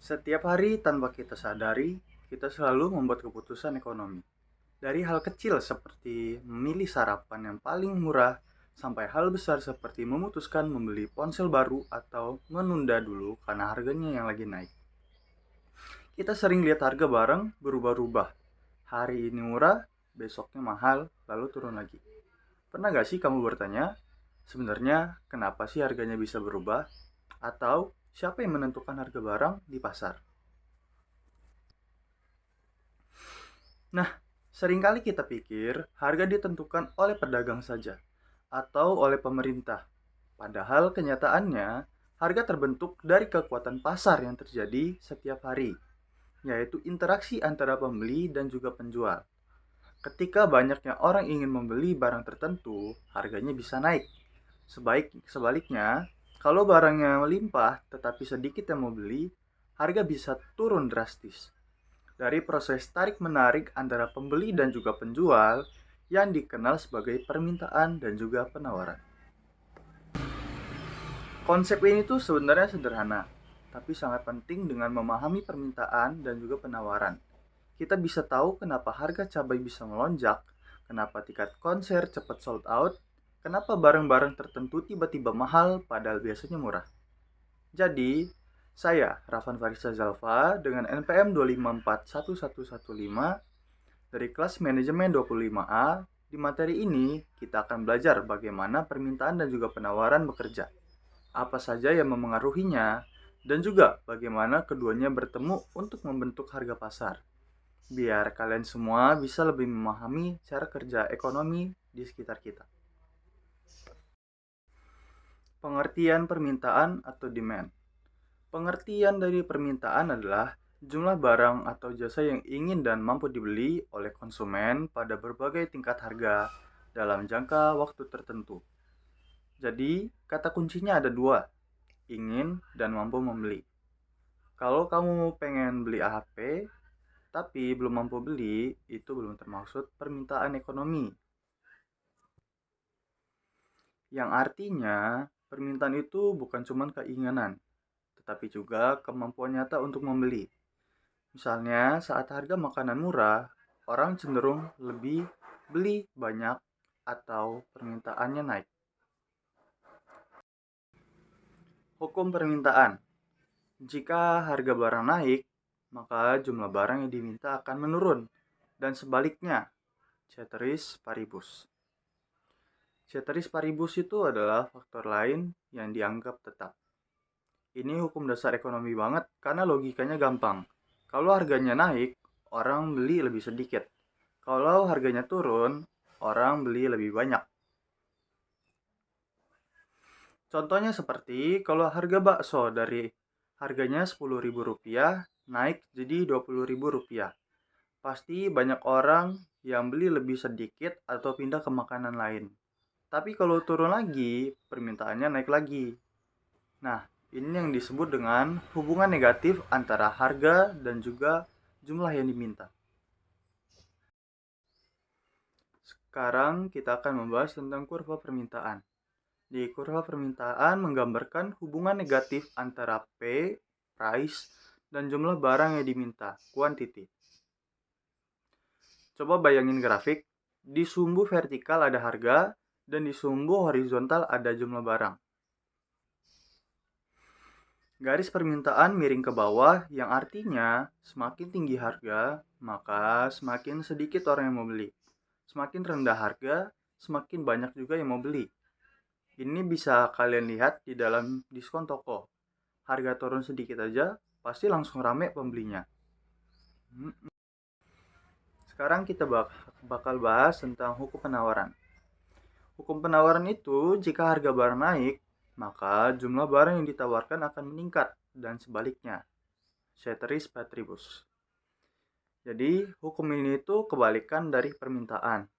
Setiap hari tanpa kita sadari, kita selalu membuat keputusan ekonomi. Dari hal kecil seperti memilih sarapan yang paling murah, sampai hal besar seperti memutuskan membeli ponsel baru atau menunda dulu karena harganya yang lagi naik. Kita sering lihat harga barang berubah-ubah. Hari ini murah, besoknya mahal, lalu turun lagi. Pernah gak sih kamu bertanya, sebenarnya kenapa sih harganya bisa berubah? Atau siapa yang menentukan harga barang di pasar? Nah, seringkali kita pikir harga ditentukan oleh pedagang saja atau oleh pemerintah. Padahal kenyataannya, harga terbentuk dari kekuatan pasar yang terjadi setiap hari, yaitu interaksi antara pembeli dan juga penjual. Ketika banyaknya orang ingin membeli barang tertentu, harganya bisa naik. Sebaliknya, kalau barangnya melimpah tetapi sedikit yang mau beli, harga bisa turun drastis. Dari proses tarik-menarik antara pembeli dan juga penjual yang dikenal sebagai permintaan dan juga penawaran. Konsep ini tuh sebenarnya sederhana, tapi sangat penting dengan memahami permintaan dan juga penawaran. Kita bisa tahu kenapa harga cabai bisa melonjak, kenapa tiket konser cepat sold out, kenapa barang-barang tertentu tiba-tiba mahal padahal biasanya murah. Jadi, saya Rafan Farisa Zalfa dengan NPM 2541115 dari kelas manajemen 25A. Di materi ini, kita akan belajar bagaimana permintaan dan juga penawaran bekerja, apa saja yang memengaruhinya, dan juga bagaimana keduanya bertemu untuk membentuk harga pasar. Biar kalian semua bisa lebih memahami cara kerja ekonomi di sekitar kita. Pengertian permintaan atau demand. Pengertian dari permintaan adalah jumlah barang atau jasa yang ingin dan mampu dibeli oleh konsumen pada berbagai tingkat harga dalam jangka waktu tertentu. Jadi, kata kuncinya ada dua, ingin dan mampu membeli. Kalau kamu pengen beli HP, tapi belum mampu beli, itu belum termaksud permintaan ekonomi. Yang artinya, permintaan itu bukan cuma keinginan, tetapi juga kemampuan nyata untuk membeli. Misalnya, saat harga makanan murah, orang cenderung lebih beli banyak atau permintaannya naik. Hukum permintaan. Jika harga barang naik, maka jumlah barang yang diminta akan menurun. Dan sebaliknya, ceteris paribus. Ceteris paribus itu adalah faktor lain yang dianggap tetap. Ini hukum dasar ekonomi banget karena logikanya gampang. Kalau harganya naik, orang beli lebih sedikit. Kalau harganya turun, orang beli lebih banyak. Contohnya seperti kalau harga bakso dari harganya Rp10.000 naik jadi Rp20.000. Pasti banyak orang yang beli lebih sedikit atau pindah ke makanan lain. Tapi kalau turun lagi, permintaannya naik lagi. Nah, ini yang disebut dengan hubungan negatif antara harga dan juga jumlah yang diminta. Sekarang kita akan membahas tentang kurva permintaan. Di kurva permintaan menggambarkan hubungan negatif antara P, price, dan jumlah barang yang diminta, quantity. Coba bayangin grafik, di sumbu vertikal ada harga, dan di sumbu horizontal ada jumlah barang. Garis permintaan miring ke bawah yang artinya semakin tinggi harga, maka semakin sedikit orang yang mau beli. Semakin rendah harga, semakin banyak juga yang mau beli. Ini bisa kalian lihat di dalam diskon toko. Harga turun sedikit aja, pasti langsung rame pembelinya. Sekarang kita bakal bahas tentang hukum penawaran. Hukum penawaran itu, jika harga barang naik, maka jumlah barang yang ditawarkan akan meningkat dan sebaliknya. Ceteris paribus. Jadi, hukum ini itu kebalikan dari permintaan.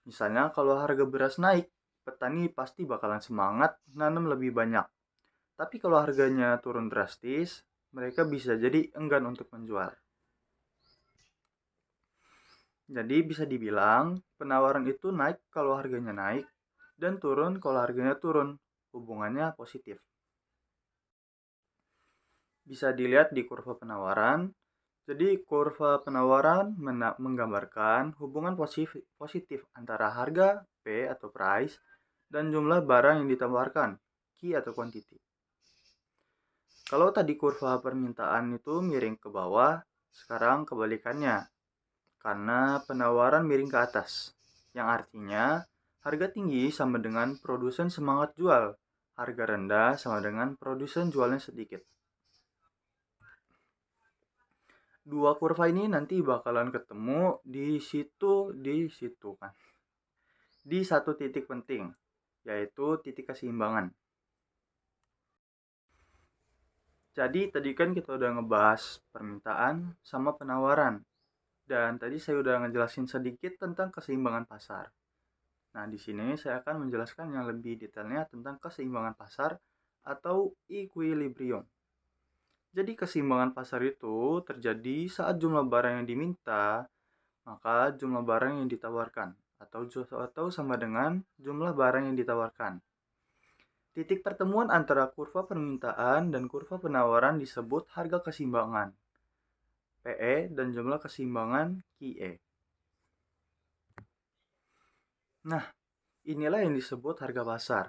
Misalnya kalau harga beras naik, petani pasti bakalan semangat nanam lebih banyak. Tapi kalau harganya turun drastis, mereka bisa jadi enggan untuk menjual. Jadi bisa dibilang penawaran itu naik kalau harganya naik dan turun kalau harganya turun. Hubungannya positif. Bisa dilihat di kurva penawaran. Jadi kurva penawaran menggambarkan hubungan positif antara harga P atau price dan jumlah barang yang ditawarkan Q atau quantity. Kalau tadi kurva permintaan itu miring ke bawah, sekarang kebalikannya. Karena penawaran miring ke atas. Yang artinya harga tinggi sama dengan produsen semangat jual. Harga rendah sama dengan produsen jualnya sedikit. Dua kurva ini nanti bakalan ketemu di situ kan. Di satu titik penting, yaitu titik keseimbangan. Jadi tadi kan kita udah ngebahas permintaan sama penawaran. Dan tadi saya udah ngejelasin sedikit tentang keseimbangan pasar. Nah, di sini saya akan menjelaskan yang lebih detailnya tentang keseimbangan pasar atau equilibrium. Jadi keseimbangan pasar itu terjadi saat jumlah barang yang diminta, maka jumlah barang yang ditawarkan atau sama dengan jumlah barang yang ditawarkan. Titik pertemuan antara kurva permintaan dan kurva penawaran disebut harga keseimbangan, PE, dan jumlah keseimbangan QE. Nah, inilah yang disebut harga pasar.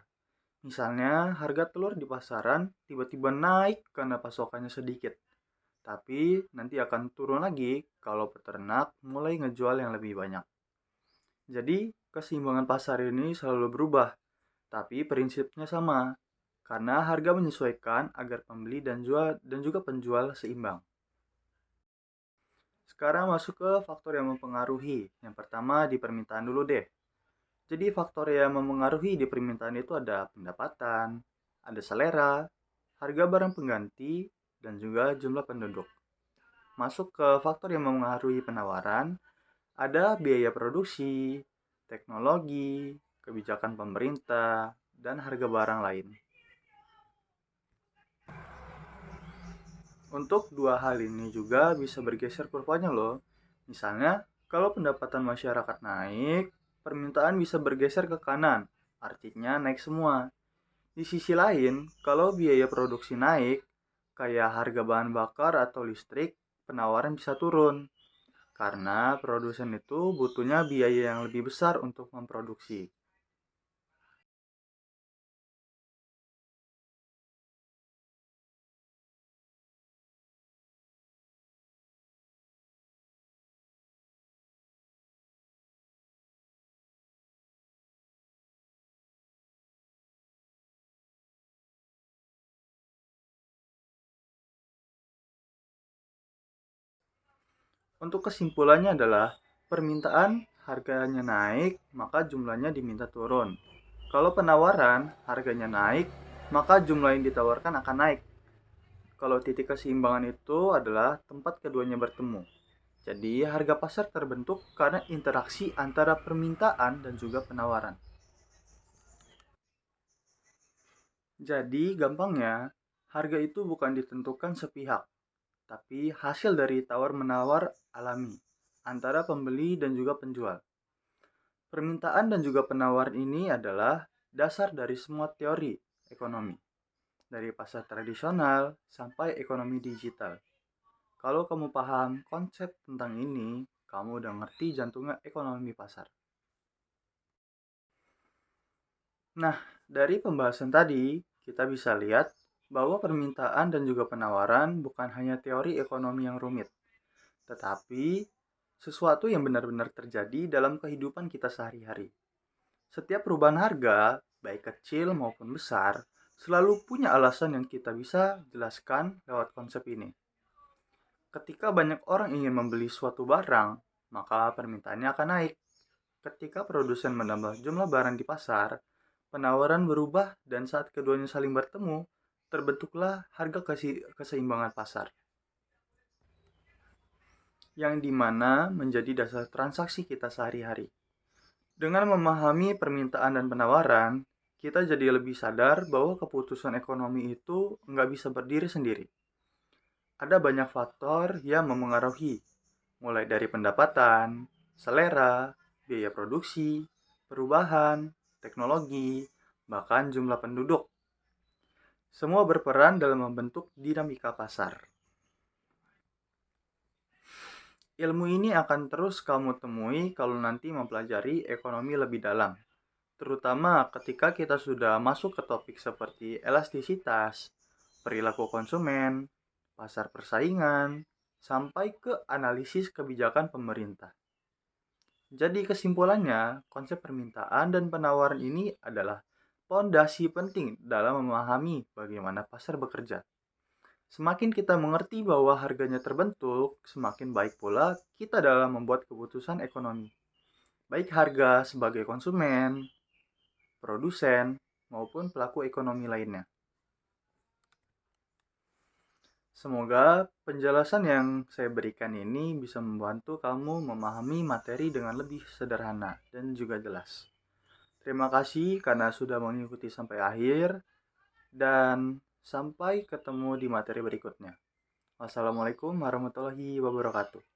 Misalnya, harga telur di pasaran tiba-tiba naik karena pasokannya sedikit. Tapi nanti akan turun lagi kalau peternak mulai ngejual yang lebih banyak. Jadi, keseimbangan pasar ini selalu berubah, tapi prinsipnya sama. Karena harga menyesuaikan agar pembeli dan juga penjual seimbang. Sekarang masuk ke faktor yang mempengaruhi. Yang pertama di permintaan dulu deh. Jadi faktor yang mempengaruhi di permintaan itu ada pendapatan, ada selera, harga barang pengganti, dan juga jumlah penduduk. Masuk ke faktor yang mempengaruhi penawaran, ada biaya produksi, teknologi, kebijakan pemerintah, dan harga barang lain. Untuk dua hal ini juga bisa bergeser kurvanya loh. Misalnya, kalau pendapatan masyarakat naik, permintaan bisa bergeser ke kanan, artinya naik semua. Di sisi lain, kalau biaya produksi naik, kayak harga bahan bakar atau listrik, penawaran bisa turun. Karena produsen itu butuhnya biaya yang lebih besar untuk memproduksi. Untuk kesimpulannya adalah, permintaan harganya naik, maka jumlahnya diminta turun. Kalau penawaran harganya naik, maka jumlah yang ditawarkan akan naik. Kalau titik keseimbangan itu adalah tempat keduanya bertemu. Jadi harga pasar terbentuk karena interaksi antara permintaan dan juga penawaran. Jadi gampangnya, harga itu bukan ditentukan sepihak, tapi hasil dari tawar-menawar alami antara pembeli dan juga penjual. Permintaan dan juga penawaran ini adalah dasar dari semua teori ekonomi, dari pasar tradisional sampai ekonomi digital. Kalau kamu paham konsep tentang ini, kamu udah ngerti jantungnya ekonomi pasar. Nah, dari pembahasan tadi, kita bisa lihat bahwa permintaan dan juga penawaran bukan hanya teori ekonomi yang rumit, tetapi sesuatu yang benar-benar terjadi dalam kehidupan kita sehari-hari. Setiap perubahan harga, baik kecil maupun besar, selalu punya alasan yang kita bisa jelaskan lewat konsep ini. Ketika banyak orang ingin membeli suatu barang, maka permintaannya akan naik. Ketika produsen menambah jumlah barang di pasar, penawaran berubah dan saat keduanya saling bertemu, terbentuklah harga keseimbangan pasar. Yang dimana menjadi dasar transaksi kita sehari-hari. Dengan memahami permintaan dan penawaran, kita jadi lebih sadar bahwa keputusan ekonomi itu nggak bisa berdiri sendiri. Ada banyak faktor yang memengaruhi, mulai dari pendapatan, selera, biaya produksi, perubahan, teknologi, bahkan jumlah penduduk. Semua berperan dalam membentuk dinamika pasar. Ilmu ini akan terus kamu temui kalau nanti mempelajari ekonomi lebih dalam, terutama ketika kita sudah masuk ke topik seperti elastisitas, perilaku konsumen, pasar persaingan, sampai ke analisis kebijakan pemerintah. Jadi kesimpulannya, konsep permintaan dan penawaran ini adalah fondasi penting dalam memahami bagaimana pasar bekerja. Semakin kita mengerti bahwa harganya terbentuk, semakin baik pula kita dalam membuat keputusan ekonomi. Baik harga sebagai konsumen, produsen, maupun pelaku ekonomi lainnya. Semoga penjelasan yang saya berikan ini bisa membantu kamu memahami materi dengan lebih sederhana dan juga jelas. Terima kasih karena sudah mengikuti sampai akhir dan sampai ketemu di materi berikutnya. Wassalamualaikum warahmatullahi wabarakatuh.